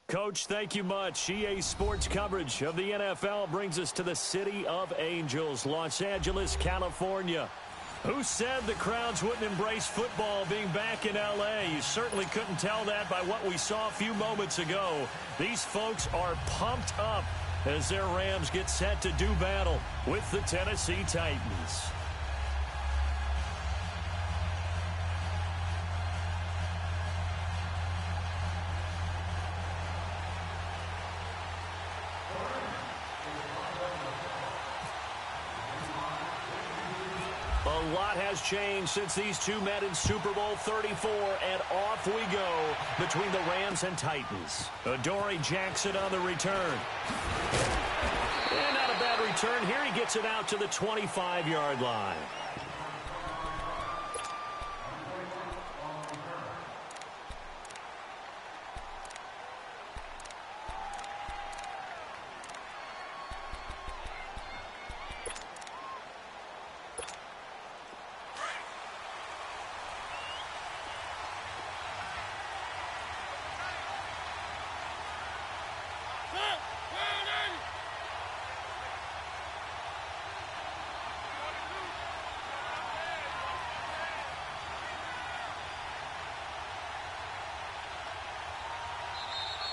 Coach, thank you much. EA Sports coverage of the NFL brings us to the City of Angels, Los Angeles, California. Who said the crowds wouldn't embrace football being back in L.A.? You certainly couldn't tell that by what we saw a few moments ago. These folks are pumped up as their Rams get set to do battle with the Tennessee Titans. A lot has changed since these two met in Super Bowl 34, and off we go between the Rams and Titans. Adoree Jackson on the return. And not a bad return here. He gets it out to the 25-yard line.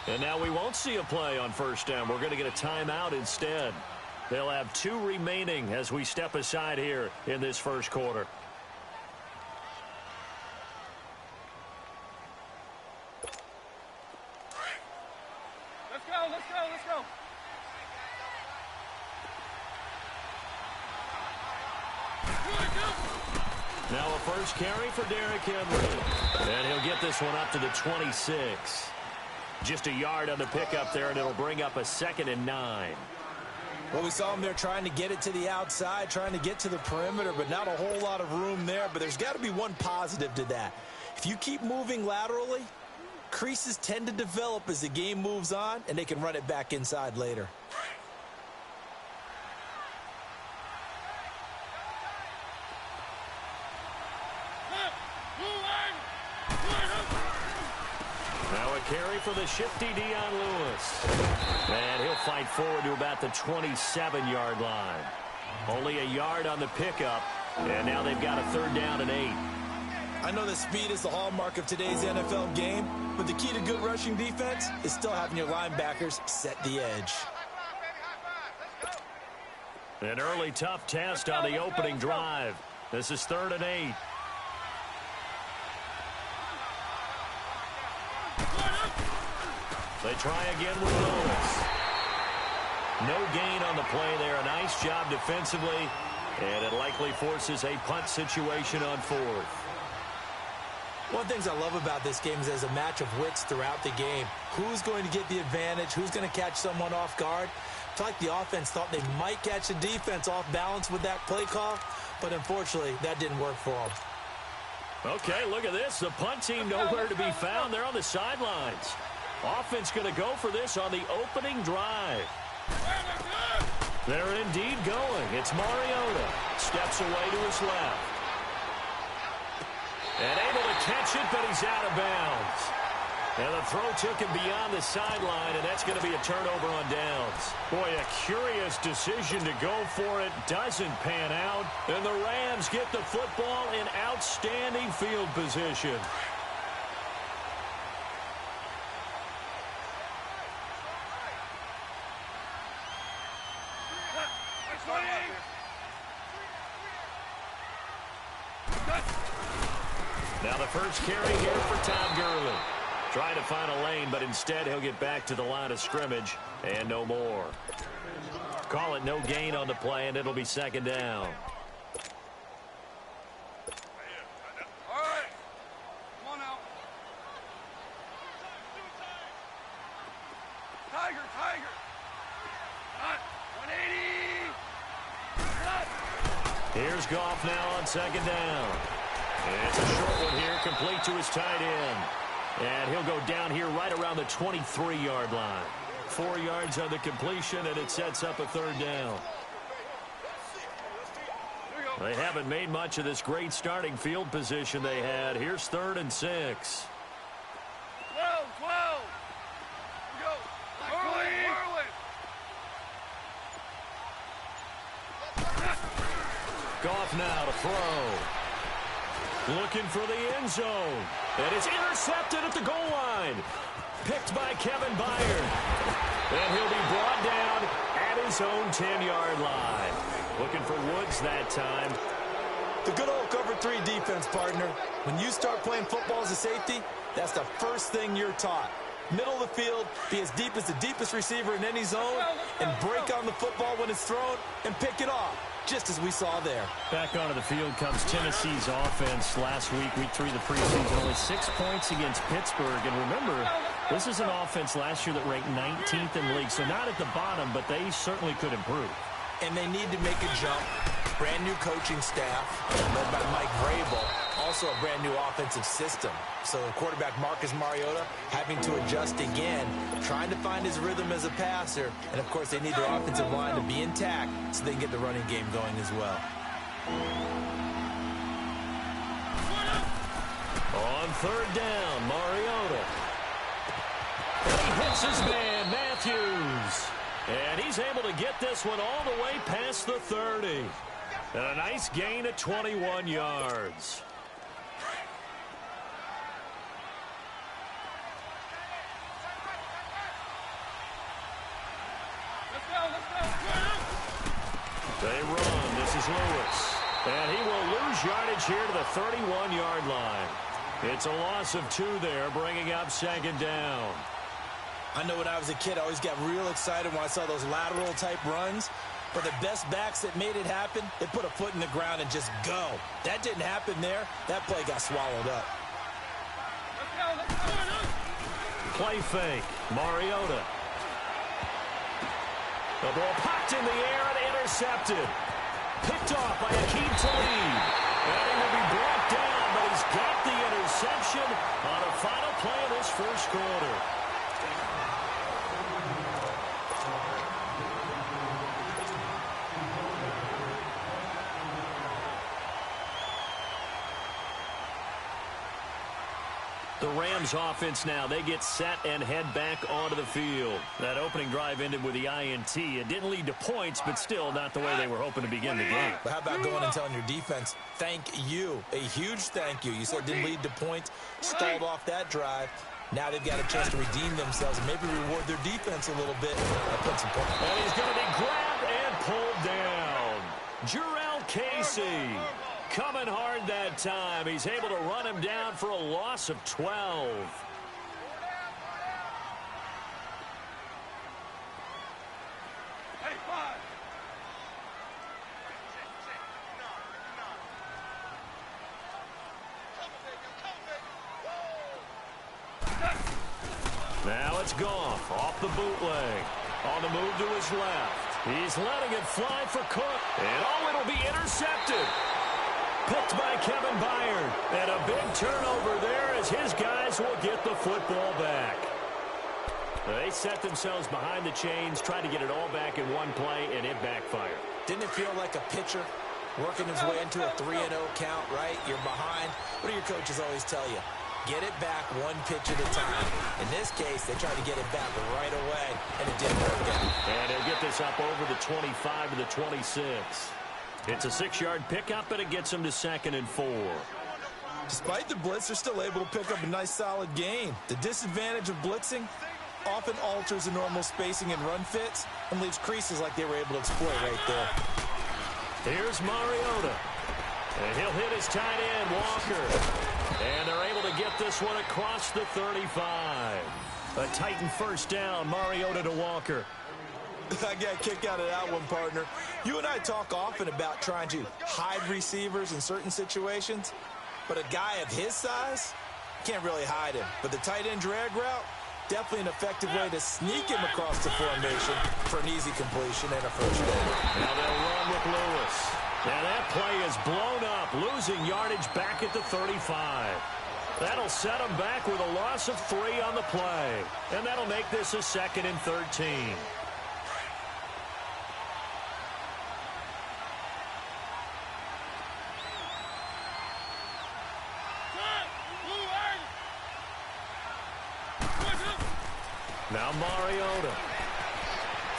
And now we won't see a play on first down. We're going to get a timeout instead. They'll have 2 remaining as we step aside here in this first quarter. Let's go, let's go, let's go. Now a first carry for Derrick Henry. And he'll get this one up to the 26. Just a yard on the pickup there, and it'll bring up a 2nd and 9. Well, we saw him there trying to get it to the outside, trying to get to the perimeter, but not a whole lot of room there. But there's got to be one positive to that. If you keep moving laterally, creases tend to develop as the game moves on, and they can run it back inside later. Carry for the shifty Dion Lewis. And he'll fight forward to about the 27-yard line. Only a yard on the pickup, and now they've got a 3rd down and 8. I know that speed is the hallmark of today's NFL game, but the key to good rushing defense is still having your linebackers set the edge. An early tough test on the opening drive. This is 3rd and 8. They try again with Lewis. No gain on the play there. A nice job defensively, and it likely forces a punt situation on 4th. One of the things I love about this game is there's a match of wits throughout the game. Who's going to get the advantage? Who's going to catch someone off guard? I feel like the offense thought they might catch the defense off balance with that play call, but unfortunately, that didn't work for them. Okay, look at this. The punt team nowhere to be found. They're on the sidelines. Offense going to go for this on the opening drive. They're indeed going. It's Mariota. Steps away to his left. And able to catch it, but he's out of bounds. And the throw took him beyond the sideline, and that's going to be a turnover on downs. Boy, a curious decision to go for it. Doesn't pan out. And the Rams get the football in outstanding field position. Now the first carry here for Todd Gurley. Trying to find a lane, but instead he'll get back to the line of scrimmage and no more. Call it no gain on the play, and it'll be 2nd down. All right. Come on now. Tiger, Tiger. Hot. 180. Hot. Here's Goff now on 2nd down. And it's a short one here, complete to his tight end. And he'll go down here right around the 23-yard line. 4 yards on the completion, and it sets up a 3rd down. They haven't made much of this great starting field position they had. Here's 3rd and 6. 12, 12. go. Whirling. Goff now to throw. Looking for the end zone. And it's intercepted at the goal line. Picked by Kevin Byard. And he'll be brought down at his own 10-yard line. Looking for Woods that time. The good old cover 3 defense, partner. When you start playing football as a safety, that's the first thing you're taught. Middle of the field, be as deep as the deepest receiver in any zone, and break on the football when it's thrown and pick it off, just as we saw there. Back onto the field comes Tennessee's offense last week, week 3 of the preseason. Only 6 points against Pittsburgh. And remember, this is an offense last year that ranked 19th in the league, so not at the bottom, but they certainly could improve. And they need to make a jump. Brand new coaching staff, led by Mike Vrabel. Also a brand new offensive system. So quarterback Marcus Mariota having to adjust again, trying to find his rhythm as a passer. And, of course, they need their offensive line to be intact so they can get the running game going as well. On 3rd down, Mariota. And he hits his man, Matthews. And he's able to get this one all the way past the 30. And a nice gain of 21 yards. They run. This is Lewis. And he will lose yardage here to the 31-yard line. It's a loss of 2 there, bringing up 2nd down. I know when I was a kid, I always got real excited when I saw those lateral-type runs. But the best backs that made it happen, they put a foot in the ground and just go. That didn't happen there. That play got swallowed up. Play fake. Mariota. The ball popped in the air and intercepted. Picked off by Akeem Talib. And he will be brought down, but he's got the interception on a final play of this first quarter. The Rams offense now, they get set and head back onto the field. That opening drive ended with the INT. It didn't lead to points, but still not the way they were hoping to begin the game. But how about going and telling your defense, thank you, a huge thank you. You said it didn't lead to points, stalled off that drive. Now they've got a chance to redeem themselves and maybe reward their defense a little bit. Put some points. And he's going to be grabbed and pulled down. Jarrell Casey. Coming hard that time. He's able to run him down for a loss of 12. Hey, 5. Now it's Goff off the bootleg. On the move to his left. He's letting it fly for Cook. And it'll be intercepted. Picked by Kevin Byard. And a big turnover there as his guys will get the football back. They set themselves behind the chains, tried to get it all back in one play, and it backfired. Didn't it feel like a pitcher working his way into a 3-0 count, right? You're behind. What do your coaches always tell you? Get it back one pitch at a time. In this case, they tried to get it back right away, and it didn't work out. And he'll get this up over the 25 to the 26. It's a 6-yard pickup, and it gets them to 2nd and 4. Despite the blitz, they're still able to pick up a nice, solid gain. The disadvantage of blitzing often alters the normal spacing and run fits and leaves creases like they were able to exploit right there. Here's Mariota. And he'll hit his tight end, Walker. And they're able to get this one across the 35. A Titan first down, Mariota to Walker. I got a kick out of that one, partner. You and I talk often about trying to hide receivers in certain situations, but a guy of his size can't really hide him. But the tight end drag route, definitely an effective way to sneak him across the formation for an easy completion and a first down. Now they'll run with Lewis. Now that play is blown up, losing yardage back at the 35. That'll set them back with a loss of 3 on the play. And that'll make this a 2nd and 13. Now Mariota.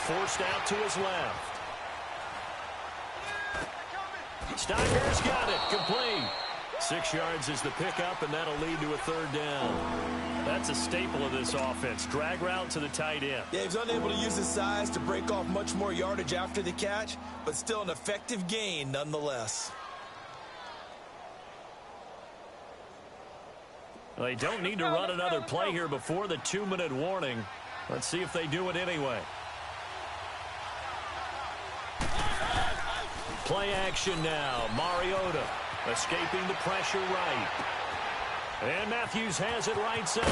Forced out to his left. Steiger's got it. Complete. 6 yards is the pickup, and that'll lead to a third down. That's a staple of this offense. Drag route to the tight end. Yeah, he's unable to use his size to break off much more yardage after the catch, but still an effective gain nonetheless. Well, they don't need to run another play here before the 2-minute warning. Let's see if they do it anyway. Play action now. Mariota escaping the pressure right. And Matthews has it right side.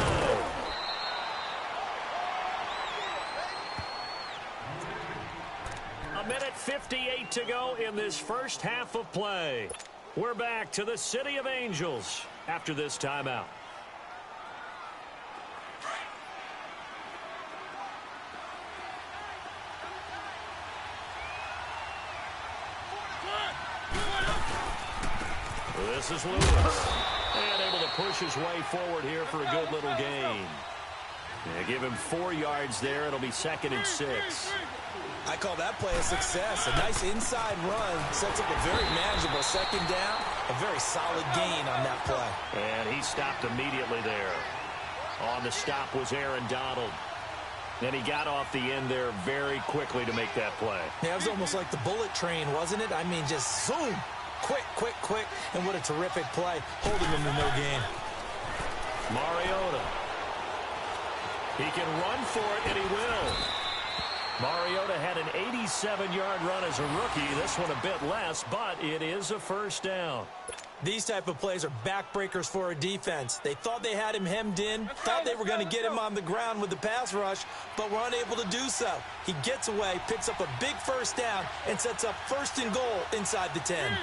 A minute 58 to go in this first half of play. We're back to the City of Angels after this timeout. This is Lewis. And able to push his way forward here for a good little gain. They give him 4 yards there. It'll be 2nd and 6. I call that play a success. A nice inside run sets up a very manageable 2nd down. A very solid gain on that play. And he stopped immediately there. On the stop was Aaron Donald. And he got off the end there very quickly to make that play. Yeah, it was almost like the bullet train, wasn't it? I mean, just zoom. Quick, quick, quick. And what a terrific play. Holding him to no gain. Mariota. He can run for it, and he will. Mariota had an 87-yard run as a rookie. This one a bit less, but it is a first down. These type of plays are backbreakers for a defense. They thought they had him hemmed in, thought they were going to get him on the ground with the pass rush, but were unable to do so. He gets away, picks up a big first down, and sets up 1st and goal inside the 10.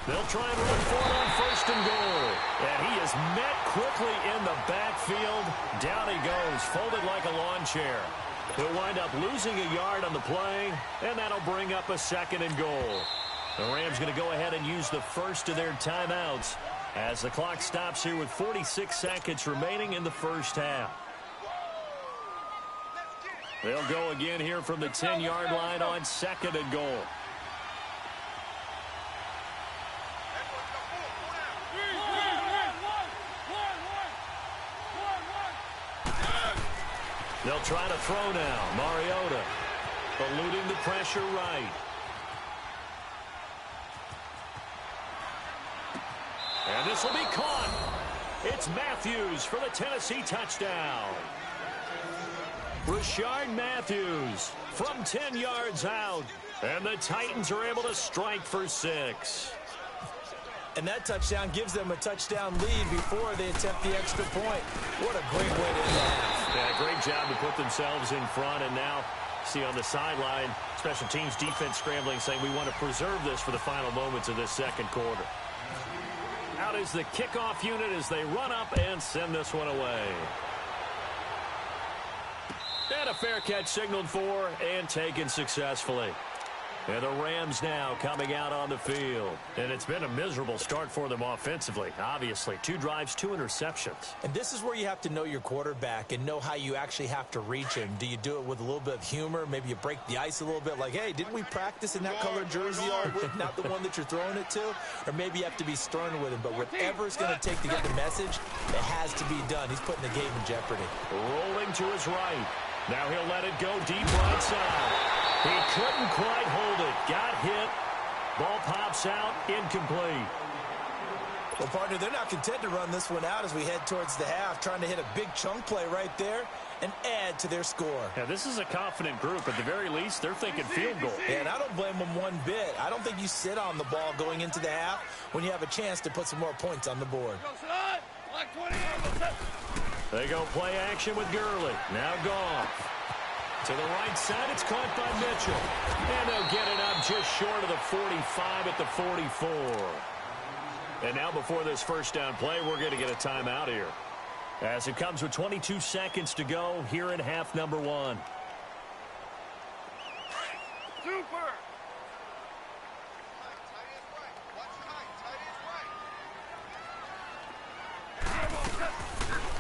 They'll try and run for it on 1st and goal. And he is met quickly in the backfield. Down he goes, folded like a lawn chair. He'll wind up losing a yard on the play, and that'll bring up a 2nd and goal. The Rams going to go ahead and use the first of their timeouts as the clock stops here with 46 seconds remaining in the first half. They'll go again here from the 10-yard line on 2nd and goal. They'll try to throw now. Mariota eluding the pressure right. And this will be caught. It's Matthews for the Tennessee touchdown. Rashard Matthews from 10 yards out. And the Titans are able to strike for 6. And that touchdown gives them a touchdown lead before they attempt the extra point. What a great way to end the half. Yeah, great job to put themselves in front. And now, see on the sideline, special teams defense scrambling, saying we want to preserve this for the final moments of this 2nd quarter. Out is the kickoff unit as they run up and send this one away. And a fair catch signaled for and taken successfully. And the Rams now coming out on the field. And it's been a miserable start for them offensively. Obviously, 2 drives, 2 interceptions. And this is where you have to know your quarterback and know how you actually have to reach him. Do you do it with a little bit of humor? Maybe you break the ice a little bit like, hey, didn't we practice in that colored jersey all week, not the one that you're throwing it to? Or maybe you have to be stern with him. But whatever it's going to take to get the message, it has to be done. He's putting the game in jeopardy. Rolling to his right. Now he'll let it go deep right side. He couldn't quite hold it. Got hit. Ball pops out. Incomplete. Well, partner, they're not content to run this one out as we head towards the half, trying to hit a big chunk play right there and add to their score. Yeah, this is a confident group. At the very least, they're thinking field goal. Yeah, and I don't blame them one bit. I don't think you sit on the ball going into the half when you have a chance to put some more points on the board. They go play action with Gurley. Now Goff. To the right side, it's caught by Mitchell. And they'll get it up just short of the 45 at the 44. And now before this first down play, we're going to get a timeout here. As it comes with 22 seconds to go here in half number 1. Super!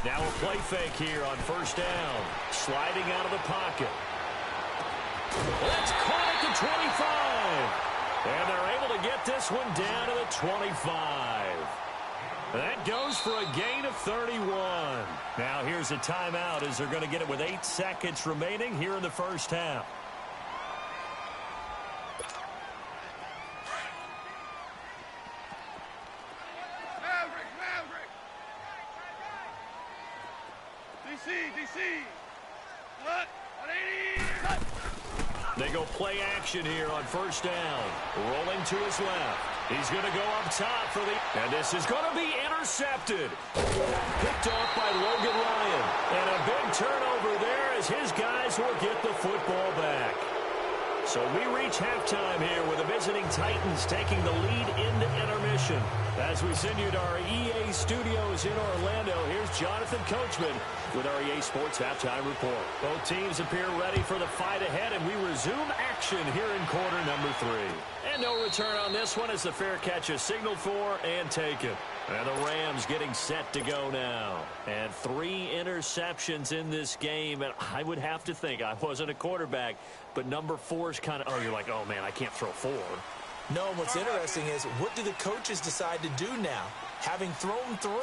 Now a play fake here on first down. Sliding out of the pocket. That's caught at the 25. And they're able to get this one down to the 25. That goes for a gain of 31. Now here's a timeout as they're going to get it with 8 seconds remaining here in the first half. DC. Cut. 180. Cut. They go play action here on first down. Rolling to his left. He's going to go up top for the... And this is going to be intercepted. Picked off by Logan Ryan. And a big turnover there as his guys will get the football back. So we reach halftime here with the visiting Titans taking the lead into intermission. As we send you to our EA studios in Orlando, here's Jonathan Coachman with our EA Sports Halftime Report. Both teams appear ready for the fight ahead, and we resume action here in quarter number 3. And no return on this one as the fair catch is signaled for and taken. And the Rams getting set to go now. And 3 interceptions in this game. And I would have to think, I wasn't a quarterback, but number 4 is kind of, oh, you're like, oh, man, I can't throw 4. No, what's interesting is, what do the coaches decide to do now? Having thrown 3,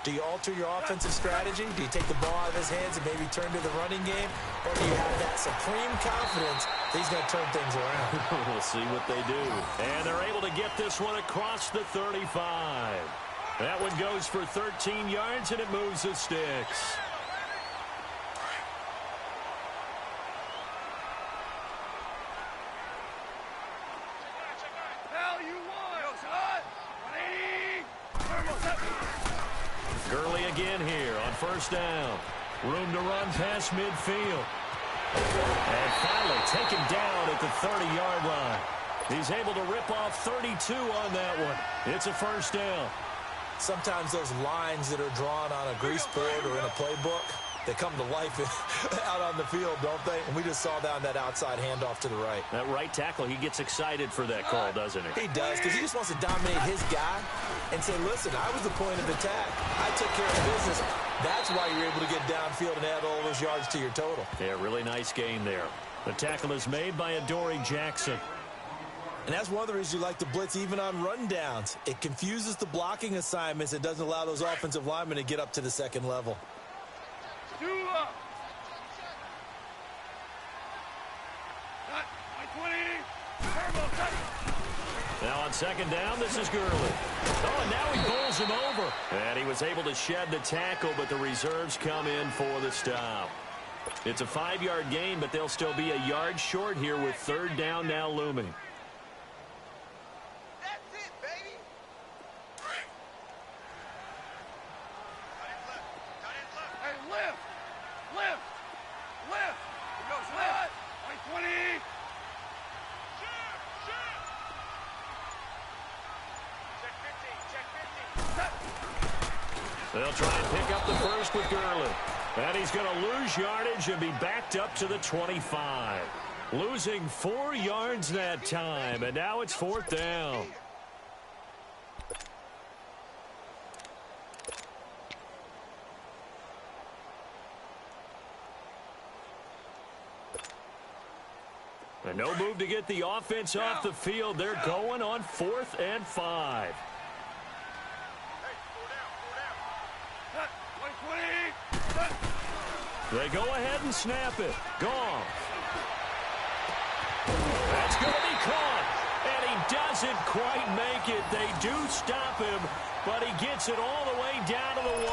do you alter your offensive strategy? Do you take the ball out of his hands and maybe turn to the running game? Or do you have that supreme confidence that he's going to turn things around? We'll see what they do. And they're able to get this one across the 35. That one goes for 13 yards, and it moves the sticks. Gurley again here on first down. Room to run past midfield. And finally taken down at the 30-yard line. He's able to rip off 32 on that one. It's a first down. Sometimes those lines that are drawn on a grease board or in a playbook, they come to life out on the field, don't they? And we just saw that on that outside handoff to the right. That right tackle, he gets excited for that call, doesn't he? He does, because he just wants to dominate his guy and say, listen, I was the point of attack. I took care of business. That's why you're able to get downfield and add all those yards to your total. Yeah, really nice game there. The tackle is made by Adoree Jackson. And that's one of the reasons you like to blitz even on rundowns. It confuses the blocking assignments. It doesn't allow those offensive linemen to get up to the second level. Now on second down, this is Gurley. Oh, and now he bowls him over. And he was able to shed the tackle, but the reserves come in for the stop. It's a 5-yard gain, but they'll still be a yard short here with third down now looming. They'll try and pick up the first with Gurley. And he's going to lose yardage and be backed up to the 25. Losing 4 yards that time, and now it's fourth down. And no move to get the offense off the field. They're going on 4th and 5. They go ahead and snap it. Gone. That's going to be caught. And he doesn't quite make it. They do stop him, but he gets it all the way down to the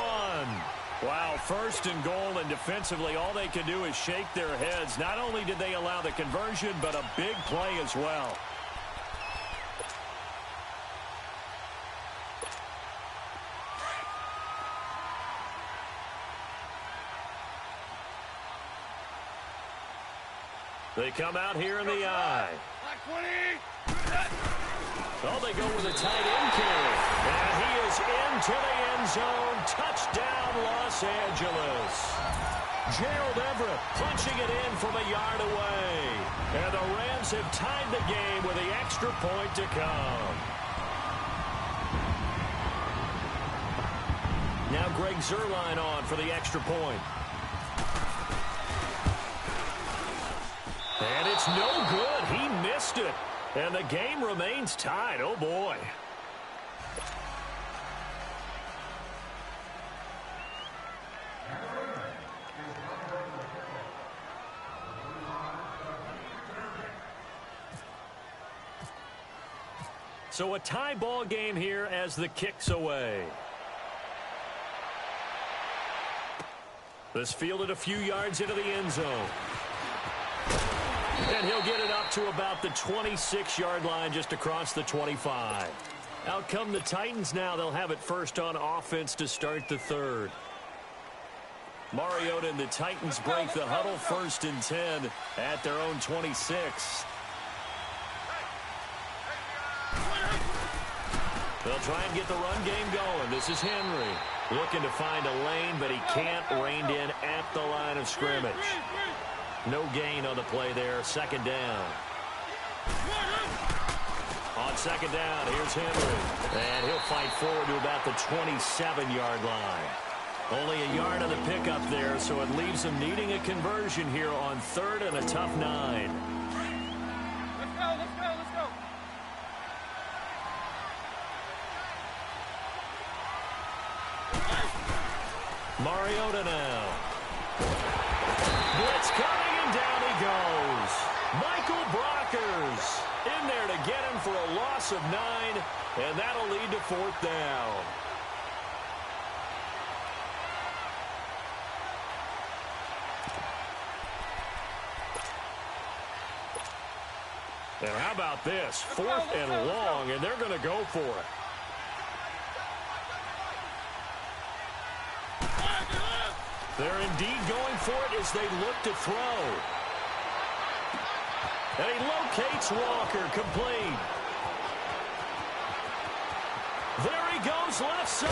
1. Wow, first and goal, and defensively all they can do is shake their heads. Not only did they allow the conversion, but a big play as well. They come out here in the eye. Oh, they go with a tight end carry. And he is into the end zone. Touchdown, Los Angeles. Gerald Everett punching it in from a yard away. And the Rams have tied the game with the extra point to come. Now Greg Zuerlein on for the extra point. And it's no good. He missed it. And the game remains tied. Oh, boy. So a tie ball game here as the kick's away. This fielded a few yards into the end zone. And he'll get it up to about the 26-yard line just across the 25. Out come the Titans now. They'll have it first on offense to start the third. Mariota and the Titans break the huddle, 1st and 10 at their own 26. They'll try and get the run game going. This is Henry looking to find a lane, but he can't. Reined in at the line of scrimmage. No gain on the play there. 2nd down. On 2nd down, here's Henry. And he'll fight forward to about the 27-yard line. Only a yard on the pickup there, so it leaves him needing a conversion here on 3rd and a tough 9. Let's go, let's go, let's go. Mariota now. Blitz coming, and down he goes. Michael Brockers in there to get him for a loss of 9, and that'll lead to 4th down. And how about this? 4th and long, and they're going to go for it. They're indeed going for it as they look to throw. And he locates Walker, complete. There he goes, left side.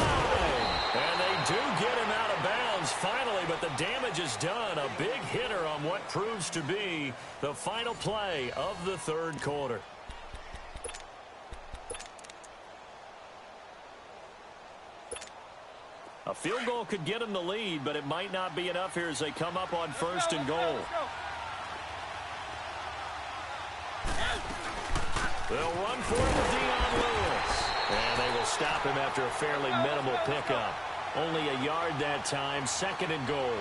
And they do get him out of bounds finally, but the damage is done. A big hitter on what proves to be the final play of the 3rd quarter. A field goal could get them the lead, but it might not be enough here as they come up on 1st and goal. They'll run for it with Dion Lewis. And they will stop him after a fairly minimal pickup. Only a yard that time, 2nd and goal.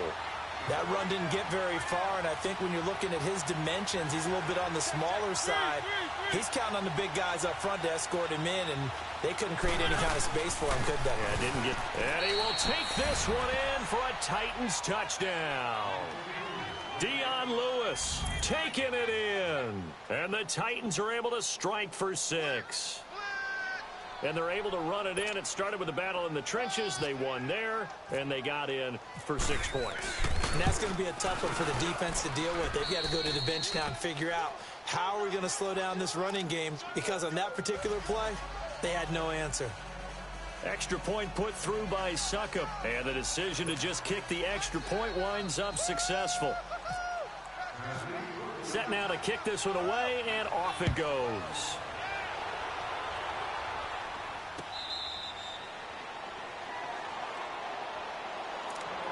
That run didn't get very far, and I think when you're looking at his dimensions, he's a little bit on the smaller side. He's counting on the big guys up front to escort him in, and they couldn't create any kind of space for him, could they? Yeah, didn't get. And he will take this one in for a Titans touchdown. Dion Lewis taking it in. And the Titans are able to strike for 6. And they're able to run it in. It started with a battle in the trenches. They won there, and they got in for 6 points. And that's going to be a tough one for the defense to deal with. They've got to go to the bench now and figure out how are we going to slow down this running game, because on that particular play, they had no answer. Extra point put through by Succop, and the decision to just kick the extra point winds up successful. Set now to kick this one away, and off it goes.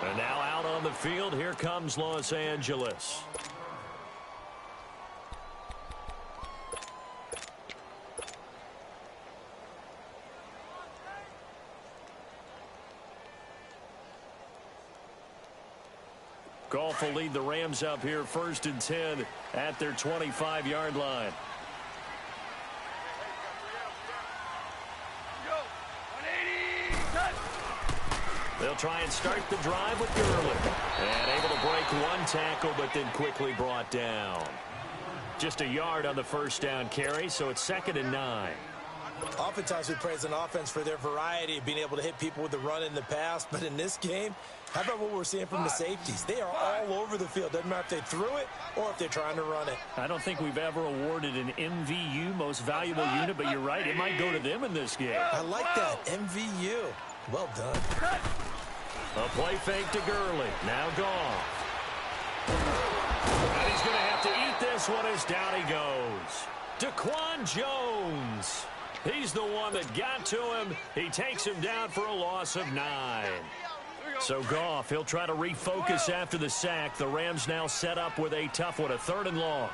And now out on the field, here comes Los Angeles. Goff will lead the Rams up here 1st and 10 at their 25-yard line. They'll try and start the drive with Gurley. And able to break one tackle, but then quickly brought down. Just a yard on the 1st down carry, so it's 2nd and 9. Oftentimes we praise an offense for their variety of being able to hit people with the run in the pass, but in this game, how about what we're seeing from the safeties? They are all over the field. Doesn't matter if they threw it or if they're trying to run it. I don't think we've ever awarded an MVU, most valuable unit, but you're right, it might go to them in this game. I like that, MVU. Well done. A play fake to Gurley. Now Goff. And he's going to have to eat this one as down he goes. Daquan Jones. He's the one that got to him. He takes him down for a loss of 9. So Goff, he'll try to refocus after the sack. The Rams now set up with a tough one, a 3rd and long.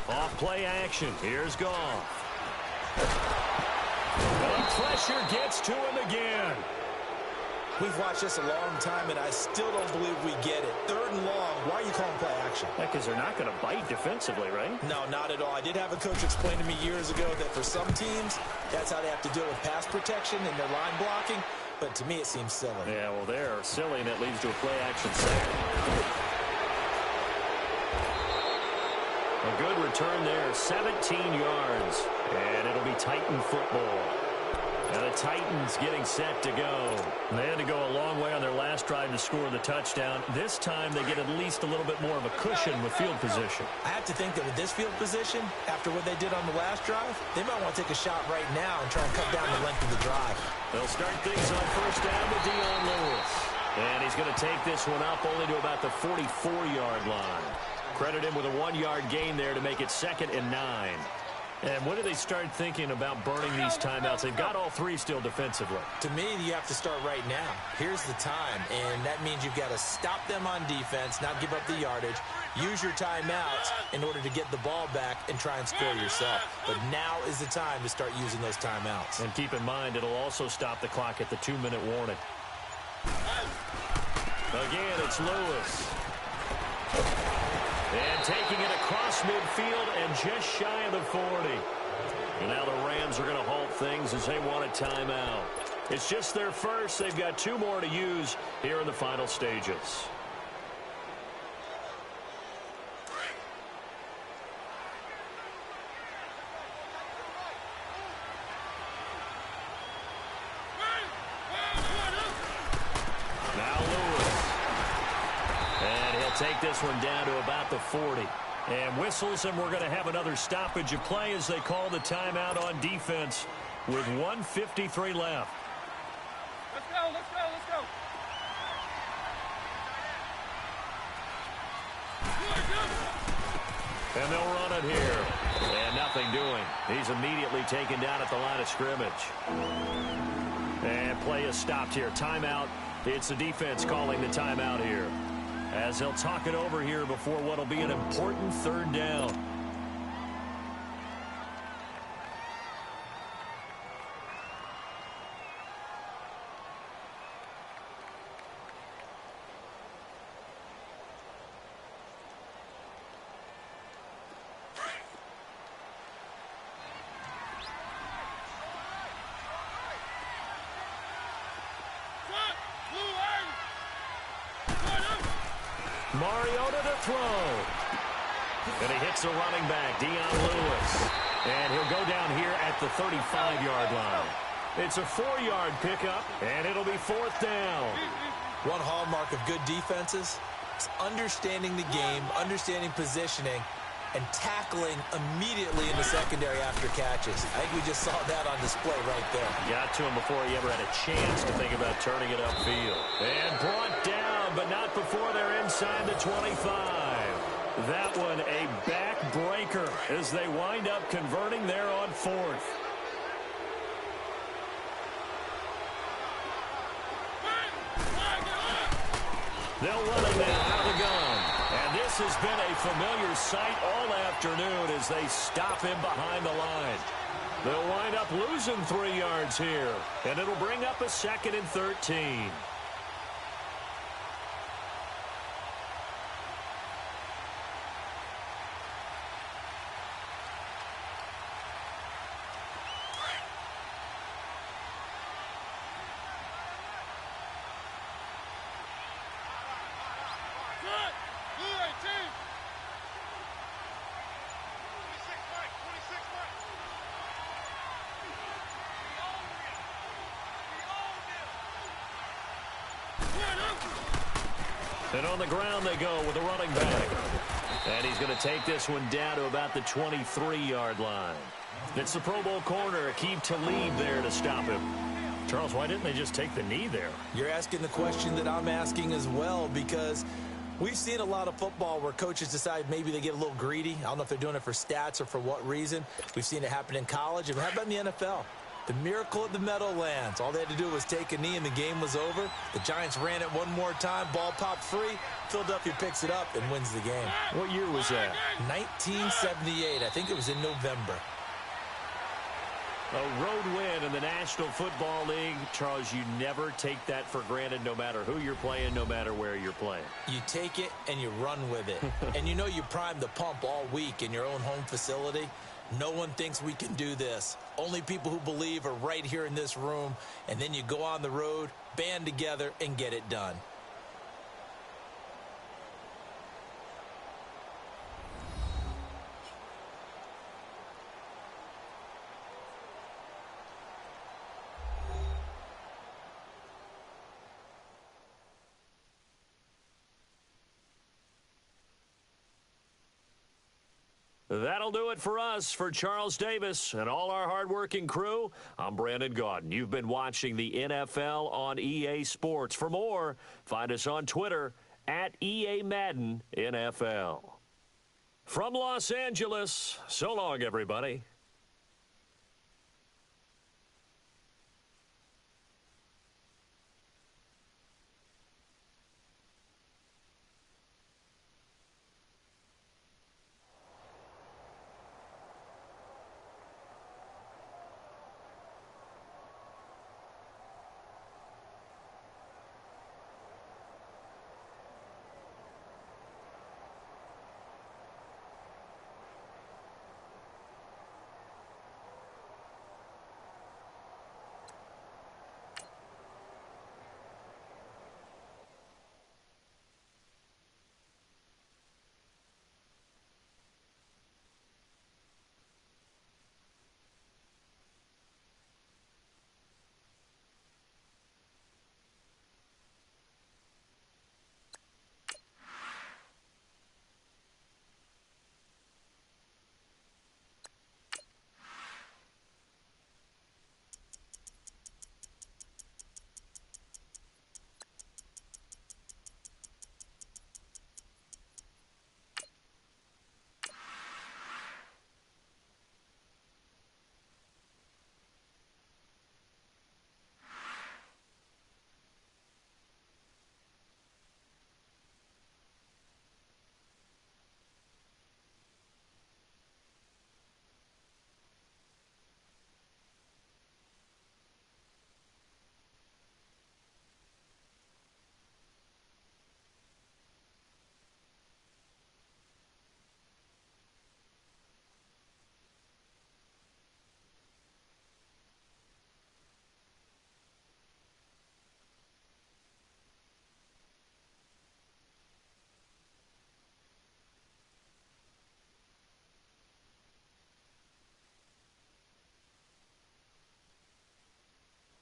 Off play action. Here's Goff. The pressure gets to him again. We've watched this a long time, and I still don't believe we get it. 3rd and long. Why are you calling play action? Because they're not going to bite defensively, right? No, not at all. I did have a coach explain to me years ago that for some teams, that's how they have to deal with pass protection and their line blocking. But to me, it seems silly. Yeah, well, they're silly, and it leads to a play action sack. A good return there, 17 yards. And it'll be Titan football. And the Titans getting set to go. They had to go a long way on their last drive to score the touchdown. This time they get at least a little bit more of a cushion with field position. I have to think that with this field position, after what they did on the last drive, they might want to take a shot right now and try and cut down the length of the drive. They'll start things on 1st down with Dion Lewis. And he's going to take this one up only to about the 44-yard line. Credit him with a 1-yard gain there to make it 2nd and 9. And when do they start thinking about burning these timeouts? They've got all 3 still defensively. To me, you have to start right now. Here's the time, and that means you've got to stop them on defense, not give up the yardage, use your timeouts in order to get the ball back and try and score yourself. But now is the time to start using those timeouts. And keep in mind, it'll also stop the clock at the 2-minute warning. Again, it's Lewis. And taking it across midfield and just shy of the 40. And now the Rams are going to halt things as they want a timeout. It's just their first. They've got 2 more to use here in the final stages. Take this one down to about the 40. And whistles, and we're going to have another stoppage of play as they call the timeout on defense with 1:53 left. Let's go, let's go, let's go. And they'll run it here. And nothing doing. He's immediately taken down at the line of scrimmage. And play is stopped here. Timeout. It's the defense calling the timeout here, as they'll talk it over here before what will be an important 3rd down. Mariota to throw. And he hits the running back, Dion Lewis. And he'll go down here at the 35-yard line. It's a 4-yard pickup, and it'll be 4th down. One hallmark of good defenses is understanding the game, understanding positioning, and tackling immediately in the secondary after catches. I think we just saw that on display right there. Got to him before he ever had a chance to think about turning it upfield. And brought down, but not before they're inside the 25. That one a backbreaker as they wind up converting there on 4th. They'll run it now out of the gun. And this has been a familiar sight all afternoon as they stop him behind the line. They'll wind up losing 3 yards here. And it'll bring up a 2nd and 13. And on the ground they go with a running back. And he's going to take this one down to about the 23-yard line. It's the Pro Bowl corner, Aqib Talib there to stop him. Charles, why didn't they just take the knee there? You're asking the question that I'm asking as well, because We've seen a lot of football where coaches decide maybe they get a little greedy. I don't know if they're doing it for stats or for what reason. We've seen it happen in college. And how about in the NFL? The miracle at the Meadowlands. All they had to do was take a knee and the game was over. The Giants ran it one more time. Ball popped free. Philadelphia picks it up and wins the game. What year was that? 1978. I think it was in November. A road win in the National Football League. Charles, you never take that for granted no matter who you're playing, no matter where you're playing. You take it and you run with it. And you know you primed the pump all week in your own home facility. No one thinks we can do this. Only people who believe are right here in this room. And then you go on the road, band together, and get it done. That'll do it for us. For Charles Davis and all our hardworking crew, I'm Brandon Gaudin. You've been watching the NFL on EA Sports. For more, find us on Twitter at EA Madden NFL. From Los Angeles, so long, everybody.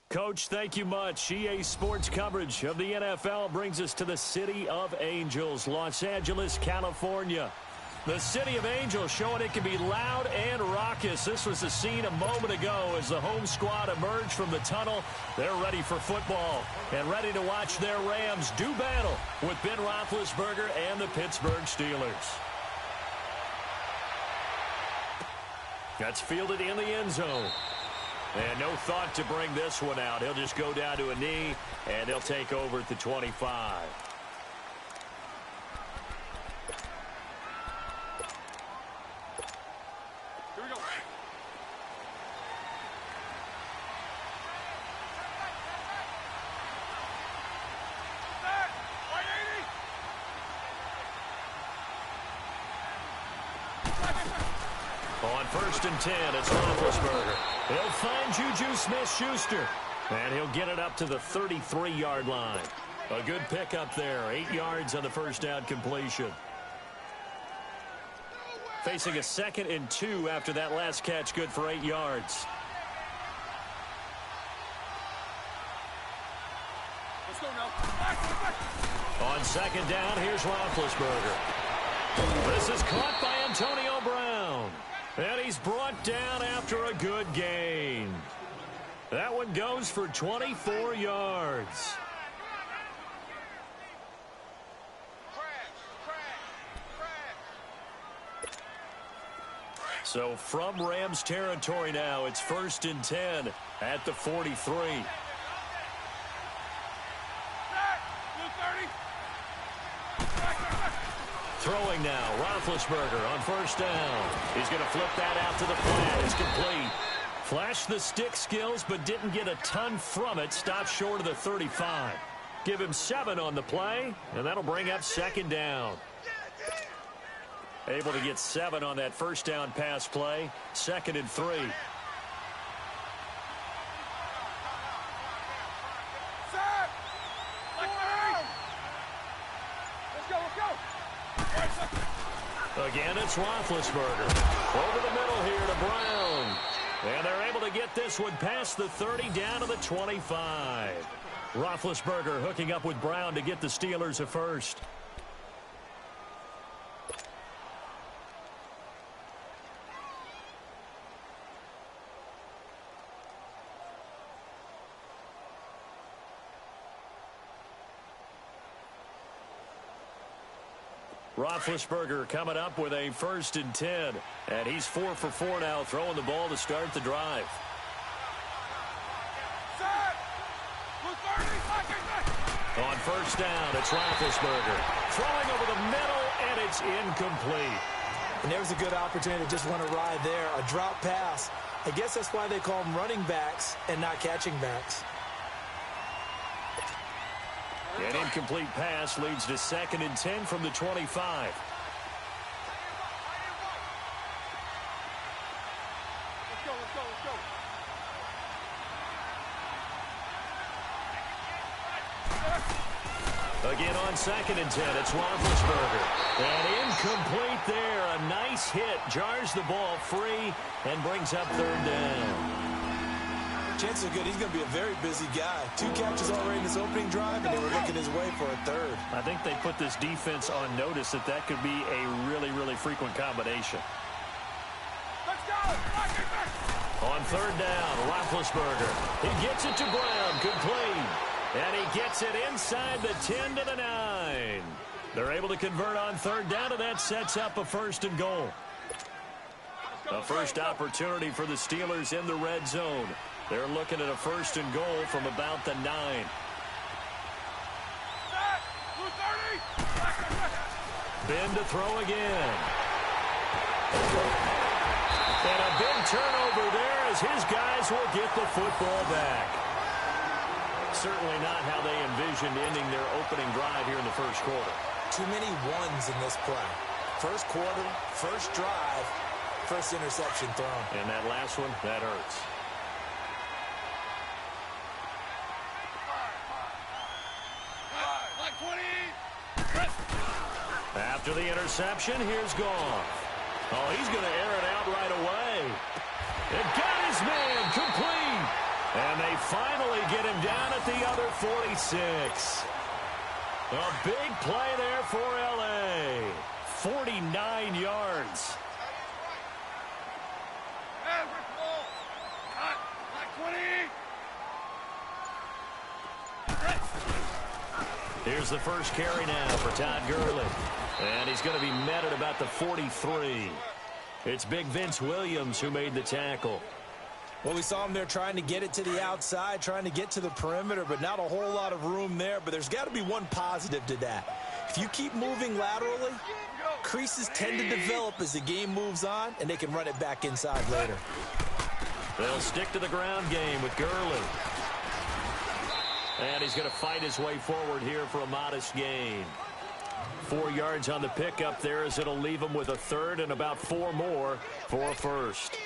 Coach, thank you much. EA Sports coverage of the NFL brings us to the City of Angels, Los Angeles, California. The City of Angels showing it can be loud and raucous. This was the scene a moment ago as the home squad emerged from the tunnel. They're ready for football and ready to watch their Rams do battle with Ben Roethlisberger and the Pittsburgh Steelers. That's fielded in the end zone. And no thought to bring this one out. He'll just go down to a knee, and he'll take over at the 25. Here we go. Back. 180. On 1st and 10, it's Roethlisberger. He'll find Juju Smith-Schuster, and he'll get it up to the 33-yard line. A good pickup there, 8 yards on the first down completion. Facing a 2nd and 2 after that last catch, good for 8 yards. Let's go now. Back. On 2nd down, here's Roethlisberger. This is caught by Antonio Brown. And he's brought down after a good gain. That one goes for 24 yards. Crash. So from Rams territory now, it's 1st and 10 at the 43. Throwing now, Roethlisberger on 1st down. He's going to flip that out to the flat. It's complete. Flashed the stick skills, but didn't get a ton from it. Stopped short of the 35. Give him 7 on the play, and that'll bring up 2nd down. Able to get 7 on that 1st down pass play. 2nd and 3. Again, it's Roethlisberger. Over the middle here to Brown. And they're able to get this one past the 30 down to the 25. Roethlisberger hooking up with Brown to get the Steelers a first. Roethlisberger coming up with a 1st and 10. And he's 4 for 4 now, throwing the ball to start the drive. On 1st down, it's Roethlisberger. Throwing over the middle, and it's incomplete. And there's a good opportunity to just want to ride there. A drop pass. I guess that's why they call them running backs and not catching backs. An incomplete pass leads to 2nd and 10 from the 25. Again on 2nd and 10, it's Roethlisberger. And incomplete there. A nice hit. Jars the ball free and brings up 3rd down. Chances are good he's going to be a very busy guy. 2 catches already in this opening drive, and they were looking his way for a 3rd. I think they put this defense on notice that that could be a really, really frequent combination. Let's go! On 3rd down, Roethlisberger. He gets it to Brown, complete. And he gets it inside the 10 to the 9. They're able to convert on 3rd down, and that sets up a 1st and goal. A first opportunity for the Steelers in the red zone. They're looking at a 1st and goal from about the 9. Ben to throw again. And a big turnover there as his guys will get the football back. Certainly not how they envisioned ending their opening drive here in the 1st quarter. Too many ones in this play. 1st quarter, 1st drive, 1st interception thrown. And that last one, that hurts. After the interception, here's Goff. Oh, he's going to air it out right away. It got his man complete. And they finally get him down at the other 46. A big play there for L.A. 49 yards. Here's the first carry now for Todd Gurley. And he's going to be met at about the 43. It's big Vince Williams who made the tackle. Well, we saw him there trying to get it to the outside, trying to get to the perimeter, but not a whole lot of room there. But there's got to be one positive to that. If you keep moving laterally, creases tend to develop as the game moves on, and they can run it back inside later. They'll stick to the ground game with Gurley. And he's going to fight his way forward here for a modest gain. 4 yards on the pickup there as it'll leave him with a 3rd and about 4 more for a 1st.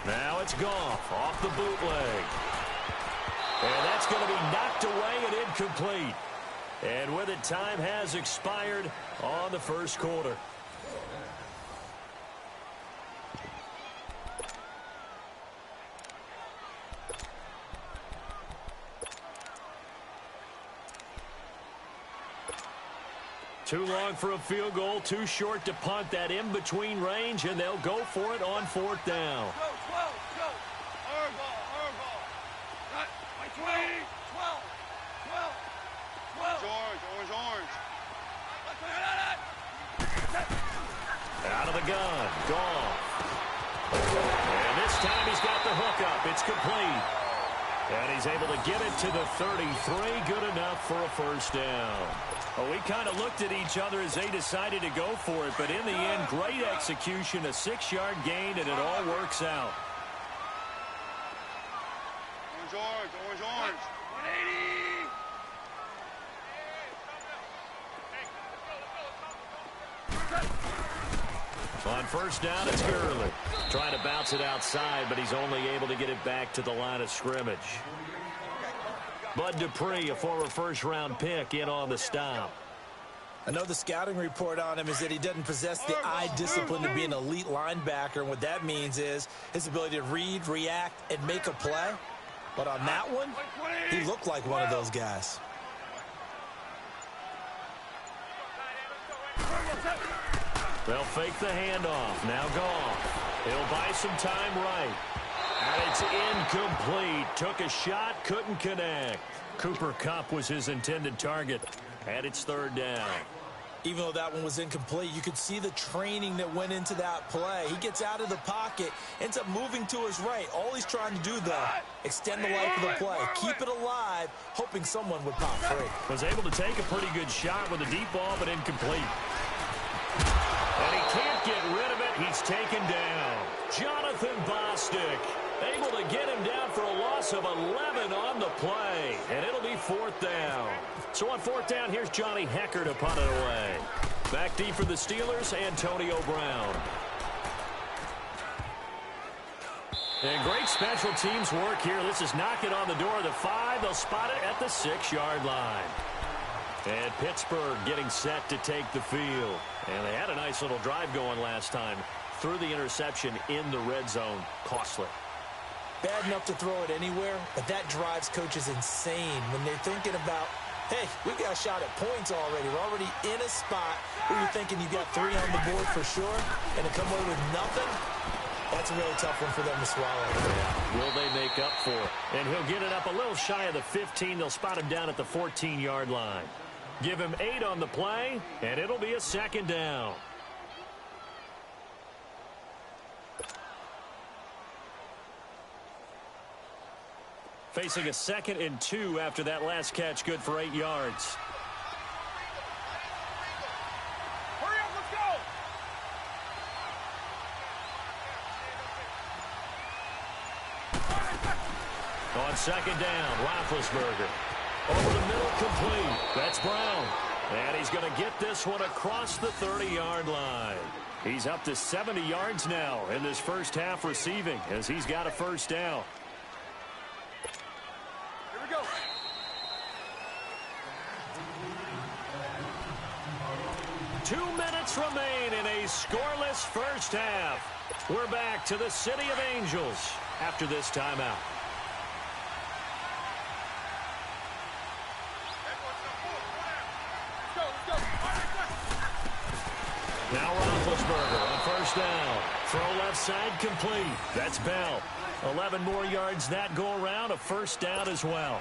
Now it's Goff off the bootleg. And that's going to be knocked away and incomplete. And with it, time has expired on the 1st quarter. Too long for a field goal, too short to punt that in-between range, and they'll go for it on 4th down. Go, 12, go. Our ball, our ball. Right, my 12, 12, 12, 12. Orange, orange. Out of the gun, Goff. And this time he's got the hookup. It's complete. And he's able to get it to the 33. Good enough for a first down. Well, we kind of looked at each other as they decided to go for it, but in the end, great execution, a 6-yard gain, and it all works out. Orange, 180. On first down, it's Gurley. Trying to bounce it outside, but he's only able to get it back to the line of scrimmage. Bud Dupree, a former first-round pick, in on the stop. I know the scouting report on him is that he doesn't possess the eye discipline to be an elite linebacker, and what that means is his ability to read, react, and make a play. But on that one, he looked like one of those guys. They'll fake the handoff. Now Goff. He'll buy some time right. And it's incomplete. Took a shot, couldn't connect. Cooper Kupp was his intended target. And it's 3rd down. Even though that one was incomplete, you could see the training that went into that play. He gets out of the pocket, ends up moving to his right. All he's trying to do, though, extend the life of the play, keep it alive, hoping someone would pop free. Was able to take a pretty good shot with a deep ball, but incomplete. And he can't get rid of it. He's taken down. Jonathan Bostic able to get him down for a loss of 11 on the play. And it'll be 4th down. So on 4th down, here's Johnny Hecker to punt it away. Back deep for the Steelers, Antonio Brown. And great special teams work here. This is knocking on the door of the 5. They'll spot it at the 6-yard line. And Pittsburgh getting set to take the field. And they had a nice little drive going last time. Threw the interception in the red zone. Costly. Bad enough to throw it anywhere, but that drives coaches insane when they're thinking about, hey, we've got a shot at points already. We're already in a spot where you're thinking you've got 3 on the board for sure, and to come away with nothing, that's a really tough one for them to swallow. Yeah. Will they make up for it? And he'll get it up a little shy of the 15. They'll spot him down at the 14-yard line. Give him 8 on the play, and it'll be a 2nd down. Facing a 2nd and 2 after that last catch, good for 8 yards. Hurry up, let's go! On 2nd down, Roethlisberger. Over the middle, complete. That's Brown. And he's going to get this one across the 30-yard line. He's up to 70 yards now in this first half receiving as he's got a first down. Here we go. Two minutes remain in a scoreless first half. We're back to the City of Angels after this timeout. Now Roethlisberger on first down. Throw left side complete. That's Bell. 11 more yards that go around. A first down as well.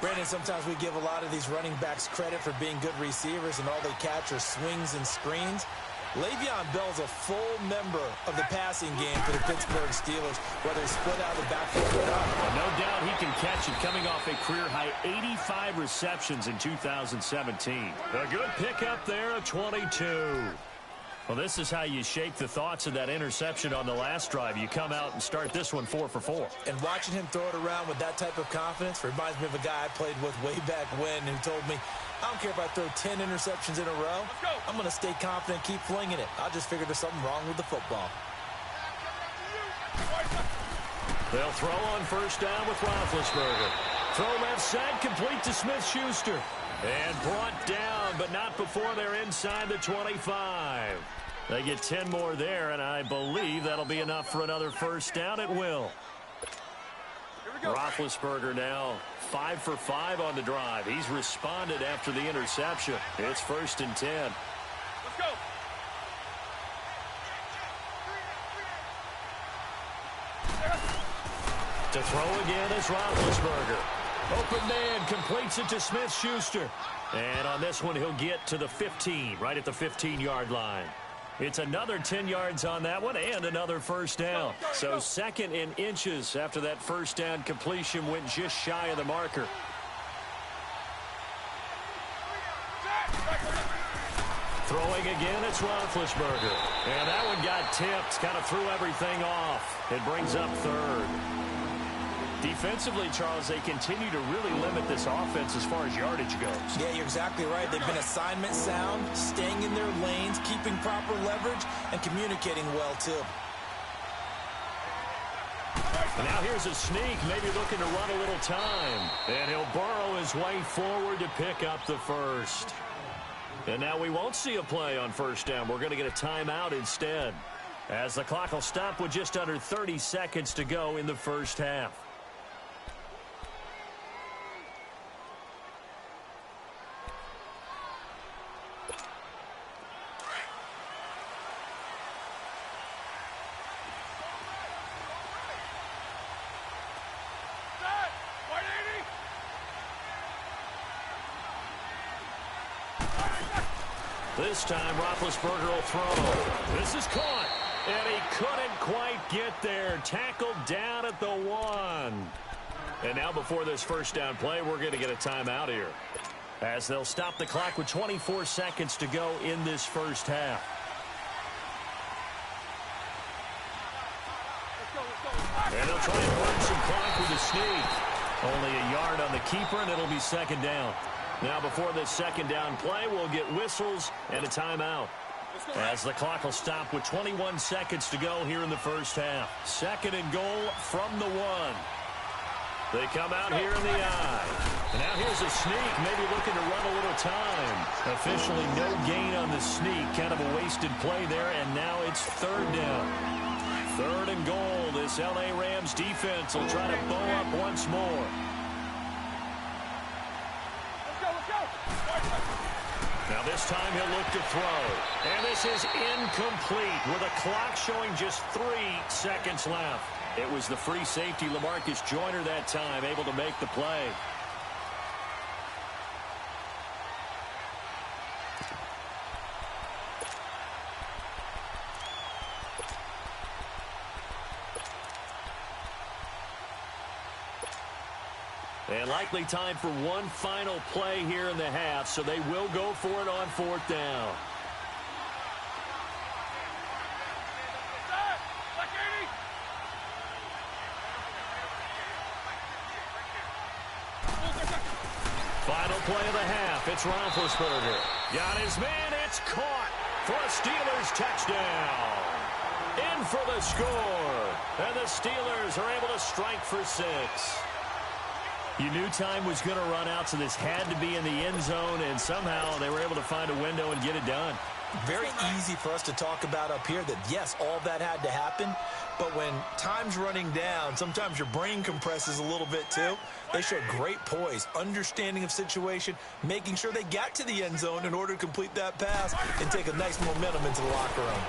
Brandon, sometimes we give a lot of these running backs credit for being good receivers and all they catch are swings and screens. Le'Veon Bell's a full member of the passing game for the Pittsburgh Steelers, whether he's split out of the backfield or not. Well, no doubt he can catch it, coming off a career-high 85 receptions in 2017. A good pickup there of 22. Well, this is how you shake the thoughts of that interception on the last drive. You come out and start this one 4 for 4. And watching him throw it around with that type of confidence reminds me of a guy I played with way back when who told me, I don't care if I throw 10 interceptions in a row. I'm going to stay confident, keep flinging it. I just figured there's something wrong with the football. They'll throw on first down with Roethlisberger. Throw left side, complete to Smith-Schuster. And brought down, but not before they're inside the 25. They get 10 more there, and I believe that'll be enough for another first down. It will. Here we Roethlisberger now 5 for 5 on the drive. He's responded after the interception. It's 1st and 10. Let's go. To throw again is Roethlisberger. Open man, completes it to Smith-Schuster. And on this one, he'll get to the 15, right at the 15-yard line. It's another 10 yards on that one and another first down. So 2nd in inches after that first down completion went just shy of the marker. Throwing again, it's Roethlisberger. And that one got tipped, kind of threw everything off. It brings up 3rd. Defensively, Charles, they continue to really limit this offense as far as yardage goes. Yeah, you're exactly right. They've been assignment sound, staying in their lanes, keeping proper leverage, and communicating well, too. And now here's a sneak, maybe looking to run a little time. And he'll burrow his way forward to pick up the first. And now we won't see a play on first down. We're going to get a timeout instead, as the clock will stop with just under 30 seconds to go in the first half. This time, Roethlisberger will throw. This is caught, and he couldn't quite get there. Tackled down at the 1. And now before this first down play, we're going to get a timeout here, as they'll stop the clock with 24 seconds to go in this first half. And they'll try and burn some clock with a sneak. Only a yard on the keeper, and it'll be 2nd down. Now before this 2nd down play, we'll get whistles and a timeout, as the clock will stop with 21 seconds to go here in the first half. 2nd and goal from the 1. They come out here in the eye. And now here's a sneak, maybe looking to run a little time. Officially no gain on the sneak, kind of a wasted play there, and now it's 3rd down. 3rd and goal. This LA Rams defense will try to bow up once more. Now this time he'll look to throw. And this is incomplete with a clock showing just 3 seconds left. It was the free safety LaMarcus Joyner that time, able to make the play. And likely time for one final play here in the half, so they will go for it on 4th down. Final play of the half. It's Roethlisberger. Got his man. It's caught for a Steelers touchdown. In for the score. And the Steelers are able to strike for 6. You knew time was going to run out, so this had to be in the end zone, and somehow they were able to find a window and get it done. Very easy for us to talk about up here that, yes, all that had to happen, but when time's running down, sometimes your brain compresses a little bit too. They showed great poise, understanding of situation, making sure they got to the end zone in order to complete that pass and take a nice momentum into the locker room.